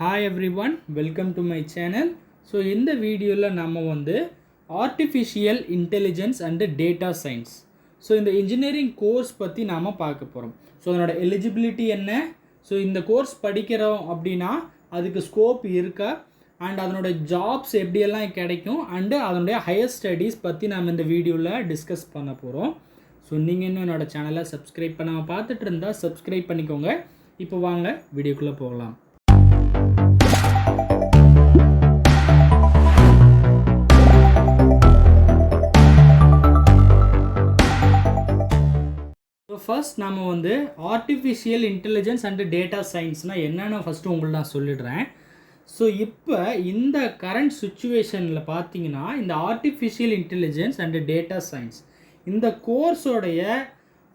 Hi everyone, welcome to my channel. So இந்த வீடியோல நம்ம வந்து artificial intelligence and data science. So இந்த engineering course பத்தி நாம பார்க்க போறோம். So அதனோட eligibility என்ன? So இந்த கோர்ஸ் படிக்கிறோம் அப்படின்னா அதுக்கு ஸ்கோப் இருக்கா அண்ட் அதனோட ஜாப்ஸ் எப்படியெல்லாம் கிடைக்கும் அண்டு அதனுடைய ஹையர் ஸ்டடீஸ் பற்றி நாம் இந்த வீடியோவில் டிஸ்கஸ் பண்ண போகிறோம். ஸோ நீங்கள் இன்னும் என்னோடய சேனலை சப்ஸ்கிரைப் பண்ணாமல் பார்த்துட்டு இருந்தால் சப்ஸ்கிரைப் பண்ணிக்கோங்க. இப்போ வாங்க வீடியோக்குள்ளே போகலாம். ஸோ ஃபர்ஸ்ட் நம்ம வந்து ஆர்டிஃபிஷியல் இன்டெலிஜென்ஸ் அண்ட் டேட்டா சயின்ஸ்னால் என்னென்னு ஃபஸ்ட்டு உங்களுக்கு நான் சொல்லிடுறேன். ஸோ இப்போ இந்த கரண்ட் சுச்சுவேஷனில் பார்த்தீங்கன்னா இந்த artificial intelligence and data science இந்த கோர்ஸோடைய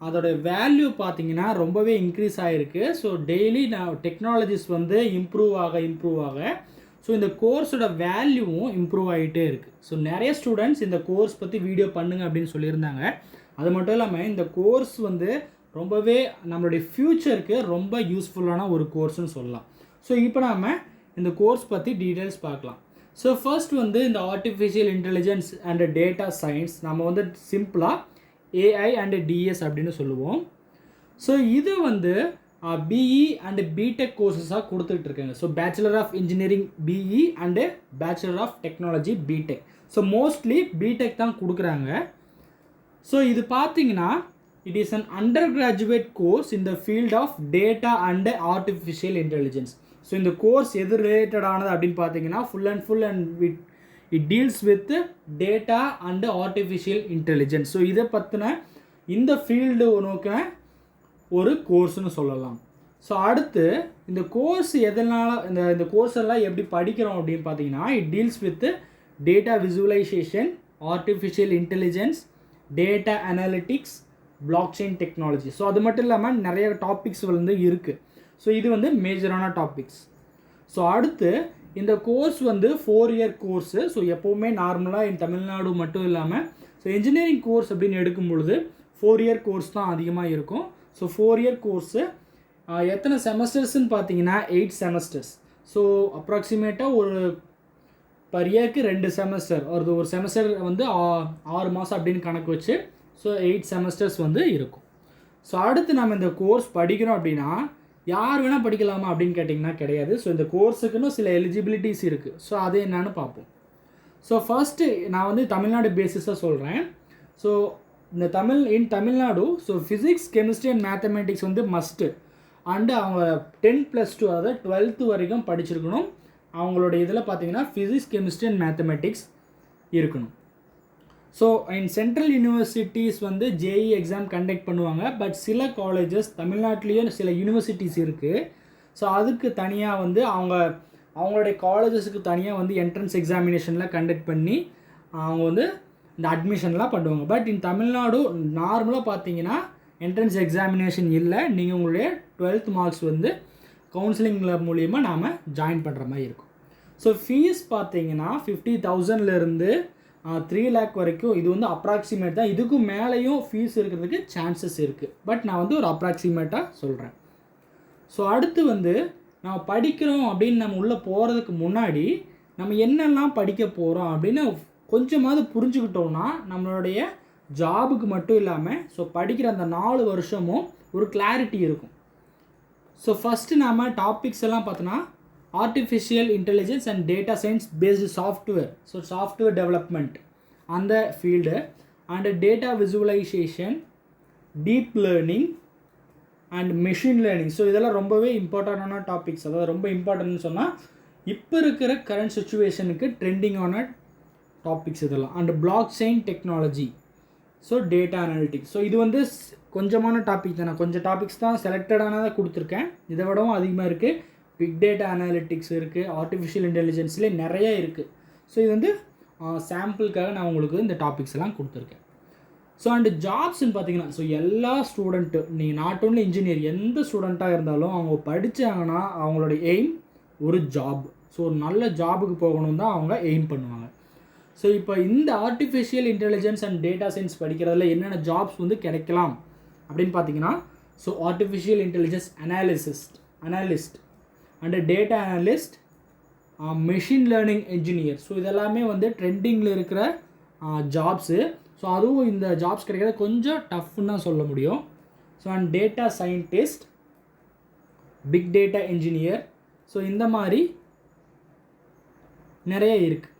அதோடைய வேல்யூ பார்த்தீங்கன்னா ரொம்பவே இன்க்ரீஸ் ஆகிருக்கு. ஸோ டெய்லி நான் டெக்னாலஜிஸ் வந்து இம்ப்ரூவ் ஆக ஸோ இந்த கோர்ஸோட வேல்யூவும் இம்ப்ரூவ் ஆகிட்டே இருக்குது. ஸோ நிறைய ஸ்டூடெண்ட்ஸ் இந்த கோர்ஸ் பற்றி வீடியோ பண்ணுங்க அப்படின்னு சொல்லியிருந்தாங்க. அது மட்டும் இல்லாமல் இந்த கோர்ஸ் வந்து ரொம்பவே நம்மளுடைய ஃப்யூச்சருக்கு ரொம்ப யூஸ்ஃபுல்லான ஒரு கோர்ஸ்னு சொல்லலாம். ஸோ இப்போ நாம் இந்த கோர்ஸ் பற்றி டீட்டெயில்ஸ் பார்க்கலாம். ஸோ ஃபர்ஸ்ட் வந்து இந்த artificial intelligence and data science நம்ம வந்து சிம்பிளாக ஏஐ அண்ட் டிஎஸ் அப்படின்னு சொல்லுவோம். ஸோ இது வந்து பிஇ அண்டு பிடெக் கோர்ஸஸாக கொடுத்துட்ருக்காங்க. So bachelor of engineering BE and bachelor of technology BTech. So mostly BTech தான் கொடுக்குறாங்க. ஸோ இது பார்த்தீங்கன்னா it is an undergraduate course in the field of data and artificial intelligence. So இந்த course எது ரிலேட்டடானது அப்படின்னு பார்த்தீங்கன்னா full and it deals with data and artificial intelligence. So இதை பற்றின இந்த ஃபீல்டு நோக்கின ஒரு கோர்ஸ்னு சொல்லலாம். ஸோ அடுத்து இந்த கோர்ஸ் எதனால் இந்த கோர்ஸ் எல்லாம் எப்படி படிக்கிறோம் அப்படின்னு பார்த்தீங்கன்னா it deals with data visualisation, artificial intelligence, data analytics, block chain technology. So அது மட்டும் இல்லாமல் நிறைய டாபிக்ஸ் வந்து இருக்குது. ஸோ இது வந்து மேஜரான டாபிக்ஸ். ஸோ அடுத்து இந்த கோர்ஸ் வந்து 4 இயர் கோர்ஸு. ஸோ எப்போவுமே நார்மலாக இந்த தமிழ்நாடு மட்டும் இல்லாமல் ஸோ இன்ஜினியரிங் கோர்ஸ் அப்படின்னு எடுக்கும் பொழுது 4 இயர் கோர்ஸ் தான் அதிகமாக இருக்கும். ஸோ 4 இயர் கோர்ஸு எத்தனை செமஸ்டர்ஸ்ன்னு பார்த்தீங்கன்னா 8 செமஸ்டர்ஸ். ஸோ அப்ராக்சிமேட்டாக ஒரு பர் இயருக்கு 2 செமஸ்டர் ஒரு செமஸ்டர் வந்து 6 மாதம் அப்படின்னு கணக்கு வச்சு ஸோ 8 செமஸ்டர்ஸ் வந்து இருக்கும். ஸோ அடுத்து நம்ம இந்த கோர்ஸ் படிக்கிறோம் அப்படின்னா யார் வேணால் படிக்கலாமா அப்படின்னு கேட்டிங்கன்னா கிடையாது. ஸோ இந்த கோர்ஸுக்குன்னு சில எலிஜிபிலிட்டிஸ் இருக்குது. ஸோ அது என்னன்னு பார்ப்போம். ஸோ ஃபஸ்ட்டு நான் வந்து தமிழ்நாடு பேசிஸாக சொல்கிறேன். ஸோ இந்த Tamil Nadu so physics, chemistry and mathematics வந்து மஸ்ட்டு அண்டு அவங்க 10+2 அதாவது 12th வரைக்கும் படிச்சிருக்கணும். அவங்களோட இதில் பார்த்தீங்கன்னா ஃபிசிக்ஸ், கெமிஸ்ட்ரி அண்ட் மேத்தமெட்டிக்ஸ் இருக்கணும். ஸோ இன் சென்ட்ரல் யூனிவர்சிட்டிஸ் வந்து ஜேஇ எக்ஸாம் கண்டக்ட் பண்ணுவாங்க. பட் சில காலேஜஸ் தமிழ்நாட்டிலேயே சில யூனிவர்சிட்டிஸ் இருக்குது. ஸோ அதுக்கு தனியாக வந்து அவங்களுடைய காலேஜஸுக்கு தனியாக வந்து என்ட்ரன்ஸ் எக்ஸாமினேஷனில் கண்டக்ட் பண்ணி அவங்க வந்து இந்த அட்மிஷன்லாம் பண்ணுவாங்க. பட் இன் தமிழ்நாடு நார்மலாக பார்த்தீங்கன்னா என்ட்ரன்ஸ் எக்ஸாமினேஷன் இல்லை. நீங்கள் உங்களுடைய 12th மார்க்ஸ் வந்து கவுன்சிலிங்கில் மூலிமா நாம் ஜாயின் பண்ணுற மாதிரி இருக்கும். ஸோ ஃபீஸ் பார்த்தீங்கன்னா 50,000லேருந்து 3 lakh வரைக்கும். இது வந்து அப்ராக்சிமேட் தான். இதுக்கும் மேலேயும் ஃபீஸ் இருக்கிறதுக்கு சான்சஸ் இருக்குது. பட் நான் வந்து ஒரு அப்ராக்சிமேட்டாக சொல்கிறேன். ஸோ அடுத்து வந்து நம்ம படிக்கிறோம் அப்படின்னு நம்ம உள்ளே போகிறதுக்கு முன்னாடி நம்ம என்னெல்லாம் படிக்க போகிறோம் அப்படின்னு கொஞ்சமாவது புரிஞ்சுக்கிட்டோம்னா நம்மளுடைய ஜாபுக்கு மட்டும் இல்லாமல் ஸோ படிக்கிற அந்த 4 வருஷமும் ஒரு கிளாரிட்டி இருக்கும். ஸோ ஃபஸ்ட்டு நம்ம டாபிக்ஸ் எல்லாம் பார்த்தோன்னா artificial intelligence and data science based software. So software development அந்த field and data visualisation, deep learning and machine learning. So இதெல்லாம் ரொம்பவே இம்பார்ட்டண்டான டாபிக்ஸ். அதாவது ரொம்ப இம்பார்ட்டன்ட்னு சொன்னால் இப்போ இருக்கிற கரண்ட் சுச்சுவேஷனுக்கு ட்ரெண்டிங்கான டாபிக்ஸ் இதெல்லாம். And block chain technology, so data analytics. So இது வந்து கொஞ்சமான டாபிக் தான். நான் கொஞ்சம் டாபிக்ஸ் தான் செலக்டடானதாக கொடுத்துருக்கேன். இதை விடவும் அதிகமாக இருக்குது. பிக் டேட்டா அனாலிட்டிக்ஸ் இருக்குது, ஆர்டிஃபிஷியல் இன்டெலிஜென்ஸ்லேயே நிறைய இருக்குது. ஸோ இது வந்து சாம்பிளுக்காக நான் உங்களுக்கு இந்த டாபிக்ஸ் எல்லாம் கொடுத்துருக்கேன். ஸோ அண்டு ஜாப்ஸ்ன்னு பார்த்தீங்கன்னா ஸோ எல்லா ஸ்டூடெண்ட்டு நீங்கள் நாட் ஓன்லி இன்ஜினியர் எந்த ஸ்டூடெண்ட்டாக இருந்தாலும் அவங்க படித்தாங்கன்னா அவங்களோட எய்ம் ஒரு ஜாப். ஸோ ஒரு நல்ல ஜாபுக்கு போகணும் தான் அவங்க எய்ம் பண்ணுவாங்க. ஸோ இப்போ இந்த artificial intelligence and data science படிக்கிறதுல என்னென்ன ஜாப்ஸ் வந்து கிடைக்கலாம் அப்படின்னு பார்த்தீங்கன்னா so artificial intelligence analyst and data analyst, machine learning engineer. So இதெல்லாமே வந்து ட்ரெண்டிங்கில் இருக்கிற ஜாப்ஸு. ஸோ அதுவும் இந்த ஜாப்ஸ் கிடைக்கிறது கொஞ்சம் டஃப்னு தான் சொல்ல முடியும். So and data scientist, big data engineer. So இந்த மாதிரி நிறைய இருக்குது.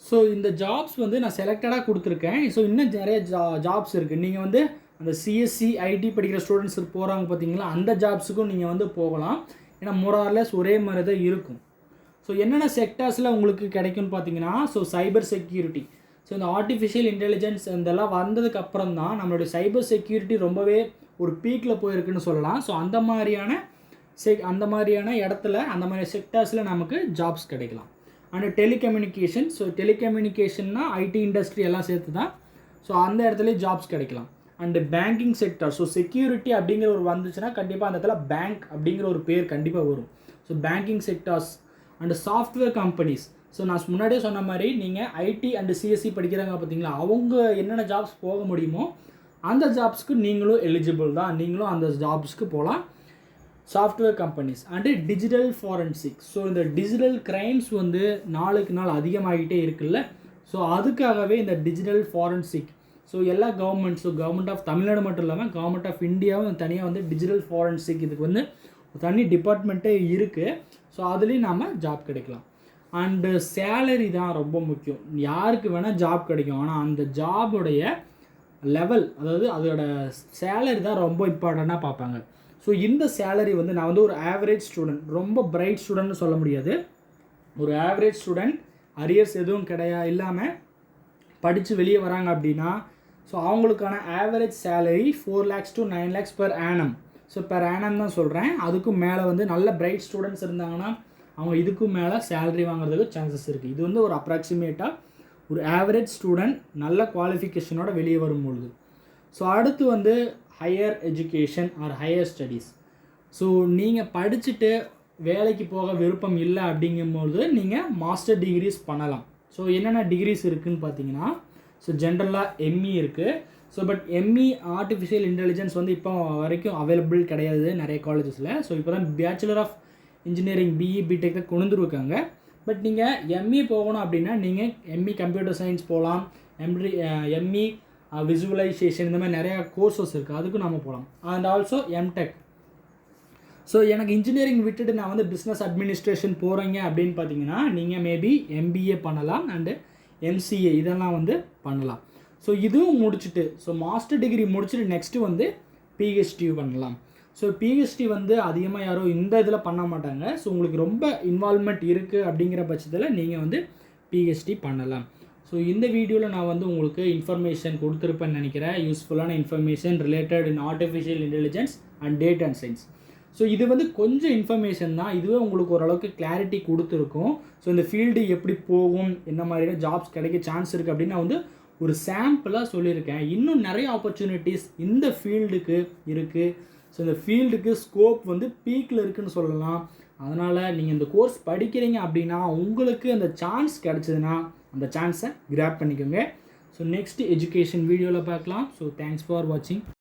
ஸோ இந்த ஜாப்ஸ் வந்து நான் செலக்டடாக கொடுத்துருக்கேன். ஸோ இன்னும் நிறைய ஜாப்ஸ் இருக்குது. நீங்கள் வந்து அந்த சிஎஸ்சி ஐடி படிக்கிற ஸ்டூடெண்ட்ஸ் போகிறாங்க பார்த்தீங்களா, அந்த ஜாப்ஸுக்கும் நீங்கள் வந்து போகலாம். ஏன்னா மோரார்லெஸ் ஒரே மாதிரி தான் இருக்கும். ஸோ என்னென்ன செக்டர்ஸில் உங்களுக்கு கிடைக்கும்னு பார்த்தீங்கன்னா, ஸோ சைபர் செக்யூரிட்டி. ஸோ இந்த ஆர்டிஃபிஷியல் இன்டெலிஜென்ஸ் இதெல்லாம் வந்ததுக்கப்புறம் தான் நம்மளுடைய சைபர் செக்யூரிட்டி ரொம்பவே ஒரு பீக்கில் போயிருக்குன்னு சொல்லலாம். ஸோ அந்த மாதிரியான இடத்துல அந்த மாதிரி செக்டர்ஸில் நமக்கு ஜாப்ஸ் கிடைக்கலாம். And telecommunication. ஸோ டெலிகம்யூனிகேஷன்னா ஐடி இண்டஸ்ட்ரி எல்லாம் சேர்த்து தான். ஸோ அந்த இடத்துலையும் ஜாப்ஸ் கிடைக்கலாம். And banking sector. So security அப்படிங்கிற ஒரு வந்துச்சுன்னா கண்டிப்பாக அந்த இடத்துல பேங்க் அப்படிங்கிற ஒரு பேர் கண்டிப்பாக வரும். So banking sectors and software companies. So நான் முன்னாடியே சொன்ன மாதிரி நீங்கள் ஐடி அண்டு சிஎஸ்சி படிக்கிறாங்க பார்த்தீங்களா, அவங்க என்னென்ன ஜாப்ஸ் போக முடியுமோ அந்த ஜாப்ஸ்க்கு நீங்களும் எலிஜிபிள் தான். நீங்களும் அந்த ஜாப்ஸ்க்கு போகலாம். Software companies and digital forensic. So இந்த டிஜிட்டல் க்ரைம்ஸ் வந்து நாளுக்கு நாள் அதிகமாகிட்டே இருக்குல்ல. ஸோ அதுக்காகவே இந்த டிஜிட்டல் ஃபாரன்சிக். ஸோ எல்லா governments, so government of Tamil Nadu மட்டும் இல்லாமல் கவர்மெண்ட் ஆஃப் இந்தியாவும் தனியாக வந்து டிஜிட்டல் ஃபாரன்சிக் இதுக்கு வந்து தனி டிபார்ட்மெண்ட்டே இருக்குது. ஸோ அதுலேயும் நாம் ஜாப் கிடைக்கலாம். அண்டு சேலரி தான் ரொம்ப முக்கியம். யாருக்கு வேணால் ஜாப் கிடைக்கும், ஆனால் அந்த ஜாபுடைய லெவல், அதாவது அதோட சேலரி தான் ரொம்ப இம்பார்ட்டண்ட்டாக பார்ப்பாங்க. ஸோ இந்த சேலரி வந்து நான் வந்து ஒரு ஆவரேஜ் ஸ்டூடெண்ட், ரொம்ப பிரைட் ஸ்டூடெண்ட்னு சொல்ல முடியாது, ஒரு ஆவரேஜ் ஸ்டூடெண்ட், அரியர்ஸ் எதுவும் இல்லாமல் படித்து வெளியே வராங்க அப்படின்னா, ஸோ அவங்களுக்கான average salary 4 lakhs to 9 lakhs per annum. So per annum தான் சொல்கிறேன். அதுக்கும் மேலே வந்து நல்ல பிரைட் ஸ்டூடெண்ட்ஸ் இருந்தாங்கன்னா அவங்க இதுக்கும் மேலே சேலரி வாங்குறதுக்கு சான்சஸ் இருக்குது. இது வந்து ஒரு அப்ராக்சிமேட்டாக ஒரு ஆவரேஜ் ஸ்டூடெண்ட் நல்ல குவாலிஃபிகேஷனோட வெளியே வரும்பொழுது. ஸோ அடுத்து வந்து higher education or higher studies. So நீங்கள் படிச்சுட்டு வேலைக்கு போக விருப்பம் இல்லை அப்படிங்கும்போது நீங்கள் மாஸ்டர் டிகிரிஸ் பண்ணலாம். ஸோ என்னென்ன டிகிரிஸ் இருக்குதுன்னு பார்த்தீங்கன்னா, ஸோ ஜென்ரலாக எம்இ இருக்குது. So but ME artificial intelligence வந்து இப்போ வரைக்கும் அவைலபிள் கிடையாது நிறைய காலேஜஸில். ஸோ இப்போ தான் பேச்சுலர் ஆஃப் இன்ஜினியரிங் பிஇ பிடெக்கை கொண்டுருக்காங்க. பட் நீங்கள் எம்இ போகணும் அப்படின்னா நீங்கள் எம்இ கம்ப்யூட்டர் சயின்ஸ் போகலாம், எம்இ விசுவலைசேஷன், இந்த மாதிரி நிறையா கோர்சஸ் இருக்குது, அதுக்கும் நம்ம போகலாம். And also MTech. ஸோ எனக்கு இன்ஜினியரிங் விட்டுட்டு நான் வந்து பிஸ்னஸ் அட்மினிஸ்ட்ரேஷன் போகிறீங்க அப்படின்னு பார்த்தீங்கன்னா நீங்கள் மேபி எம்பிஏ பண்ணலாம் அண்டு எம்சிஏ இதெல்லாம் வந்து பண்ணலாம். ஸோ இதுவும் முடிச்சுட்டு, ஸோ மாஸ்டர் டிகிரி முடிச்சுட்டு நெக்ஸ்ட்டு வந்து பிஹெச்டி பண்ணலாம். ஸோ பிஹெச்டி வந்து அதிகமாக யாரும் இந்த இதில் பண்ண மாட்டாங்க. ஸோ உங்களுக்கு ரொம்ப இன்வால்வ்மெண்ட் இருக்குது அப்படிங்கிற பட்சத்தில் நீங்கள் வந்து பிஹெச்டி பண்ணலாம். ஸோ இந்த வீடியோவில் நான் வந்து உங்களுக்கு இன்ஃபர்மேஷன் கொடுத்துருப்பேன்னு நினைக்கிறேன். யூஸ்ஃபுல்லான information related in artificial intelligence and data and science. So இது வந்து கொஞ்சம் இன்ஃபர்மேஷன் தான், இதுவே உங்களுக்கு ஓரளவுக்கு கிளாரிட்டி கொடுத்துருக்கும். ஸோ இந்த ஃபீல்டு எப்படி போகும், என்ன மாதிரியான ஜாப்ஸ் கிடைக்க சான்ஸ் இருக்குது அப்படின்னு நான் வந்து ஒரு சாம்பிளாக சொல்லியிருக்கேன். இன்னும் நிறைய ஆப்பர்ச்சுனிட்டிஸ் இந்த ஃபீல்டுக்கு இருக்குது. ஸோ இந்த ஃபீல்டுக்கு ஸ்கோப் வந்து பீக்கில் இருக்குதுன்னு சொல்லலாம். அதனால் நீங்கள் இந்த கோர்ஸ் படிக்கிறீங்க அப்படின்னா உங்களுக்கு அந்த சான்ஸ் கிடச்சிதுன்னா அந்த சான்ஸை கிராப் பண்ணிக்கோங்க. ஸோ நெக்ஸ்ட் எஜுகேஷன் வீடியோவில் பார்க்கலாம். ஸோ தேங்க்ஸ் ஃபார் வாட்சிங்.